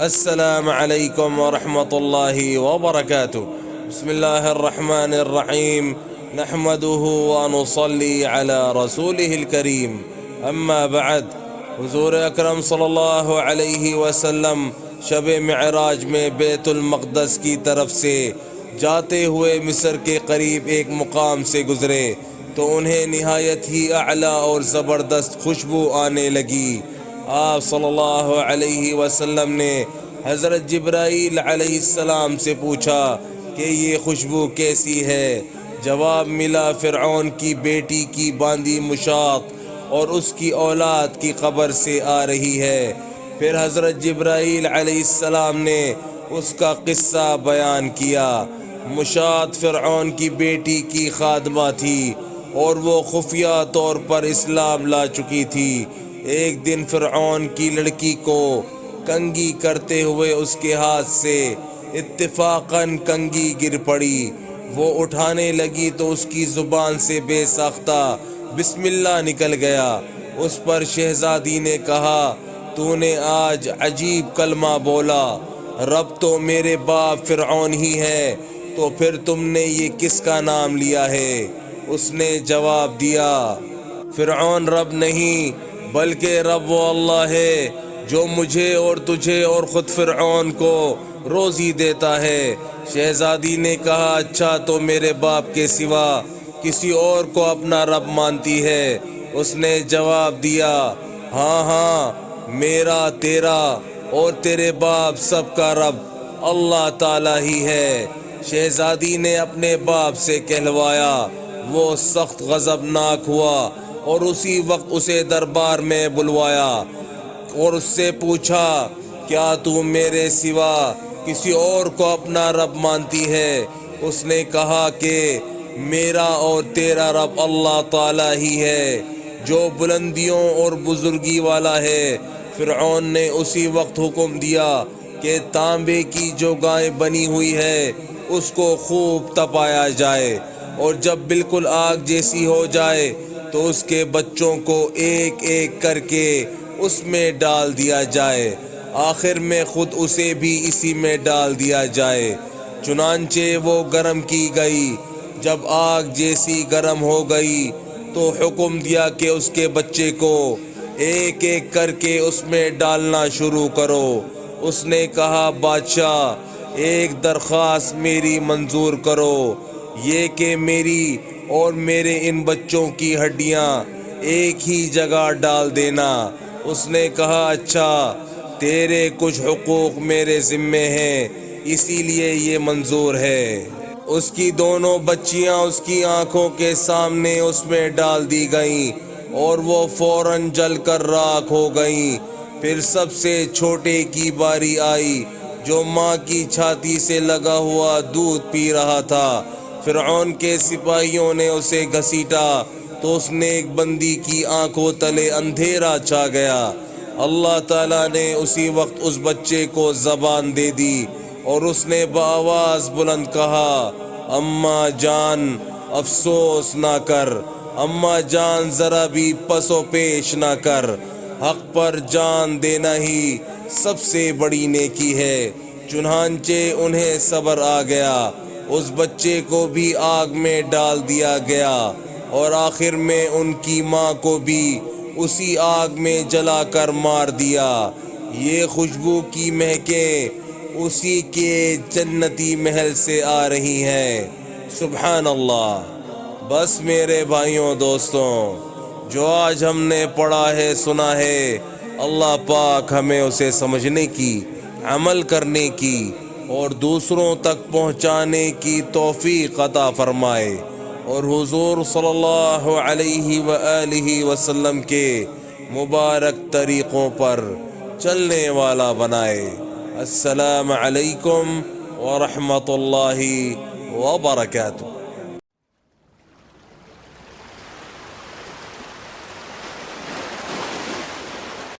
السلام علیکم ورحمۃ اللہ وبرکاتہ۔ بسم اللہ الرحمن الرحیم، نحمده ونصلی علی رسولہ الکریم، اما بعد۔ حضور اکرم صلی اللہ علیہ وسلم شب معراج میں بیت المقدس کی طرف سے جاتے ہوئے مصر کے قریب ایک مقام سے گزرے تو انہیں نہایت ہی اعلیٰ اور زبردست خوشبو آنے لگی۔ آپ صلی اللہ علیہ وسلم نے حضرت جبرائیل علیہ السلام سے پوچھا کہ یہ خوشبو کیسی ہے؟ جواب ملا، فرعون کی بیٹی کی باندھی مشاط اور اس کی اولاد کی قبر سے آ رہی ہے۔ پھر حضرت جبرائیل علیہ السلام نے اس کا قصہ بیان کیا۔ مشاط فرعون کی بیٹی کی خادمہ تھی اور وہ خفیہ طور پر اسلام لا چکی تھی۔ ایک دن فرعون کی لڑکی کو کنگھی کرتے ہوئے اس کے ہاتھ سے اتفاقاً کنگھی گر پڑی۔ وہ اٹھانے لگی تو اس کی زبان سے بے ساختہ بسم اللہ نکل گیا۔ اس پر شہزادی نے کہا، تو نے آج عجیب کلمہ بولا، رب تو میرے باپ فرعون ہی ہے، تو پھر تم نے یہ کس کا نام لیا ہے؟ اس نے جواب دیا، فرعون رب نہیں بلکہ رب وہ اللہ ہے جو مجھے اور تجھے اور خود فرعون کو روزی دیتا ہے۔ شہزادی نے کہا، اچھا تو میرے باپ کے سوا کسی اور کو اپنا رب مانتی ہے؟ اس نے جواب دیا، ہاں ہاں، میرا، تیرا اور تیرے باپ سب کا رب اللہ تعالی ہی ہے۔ شہزادی نے اپنے باپ سے کہلوایا۔ وہ سخت غضبناک ہوا اور اسی وقت اسے دربار میں بلوایا اور اس سے پوچھا، کیا تو میرے سوا کسی اور کو اپنا رب مانتی ہے؟ اس نے کہا کہ میرا اور تیرا رب اللہ تعالی ہی ہے جو بلندیوں اور بزرگی والا ہے۔ فرعون نے اسی وقت حکم دیا کہ تانبے کی جو گائے بنی ہوئی ہے اس کو خوب تپایا جائے، اور جب بالکل آگ جیسی ہو جائے تو اس کے بچوں کو ایک ایک کر کے اس میں ڈال دیا جائے، آخر میں خود اسے بھی اسی میں ڈال دیا جائے۔ چنانچہ وہ گرم کی گئی۔ جب آگ جیسی گرم ہو گئی تو حکم دیا کہ اس کے بچے کو ایک ایک کر کے اس میں ڈالنا شروع کرو۔ اس نے کہا، بادشاہ ایک درخواست میری منظور کرو، یہ کہ میری اور میرے ان بچوں کی ہڈیاں ایک ہی جگہ ڈال دینا۔ اس نے کہا، اچھا، تیرے کچھ حقوق میرے ذمے ہیں اسی لیے یہ منظور ہے۔ اس کی دونوں بچیاں اس کی آنکھوں کے سامنے اس میں ڈال دی گئیں اور وہ فوراً جل کر راکھ ہو گئیں۔ پھر سب سے چھوٹے کی باری آئی جو ماں کی چھاتی سے لگا ہوا دودھ پی رہا تھا۔ فرعون کے سپاہیوں نے اسے گھسیٹا تو اس نے ایک بندی کی آنکھوں تلے اندھیرا چھا گیا۔ اللہ تعالیٰ نے اسی وقت اس بچے کو زبان دے دی اور اس نے بآواز بلند کہا، اماں جان افسوس نہ کر، اماں جان ذرا بھی پس و پیش نہ کر، حق پر جان دینا ہی سب سے بڑی نیکی ہے۔ چنانچہ انہیں صبر آ گیا، اس بچے کو بھی آگ میں ڈال دیا گیا اور آخر میں ان کی ماں کو بھی اسی آگ میں جلا کر مار دیا۔ یہ خوشبو کی مہکیں اسی کے جنتی محل سے آ رہی ہیں۔ سبحان اللہ۔ بس میرے بھائیوں دوستوں، جو آج ہم نے پڑھا ہے، سنا ہے، اللہ پاک ہمیں اسے سمجھنے کی، عمل کرنے کی اور دوسروں تک پہنچانے کی توفیق عطا فرمائے، اور حضور صلی اللہ علیہ وآلہ وسلم کے مبارک طریقوں پر چلنے والا بنائے۔ السلام علیکم ورحمۃ اللہ وبرکاتہ۔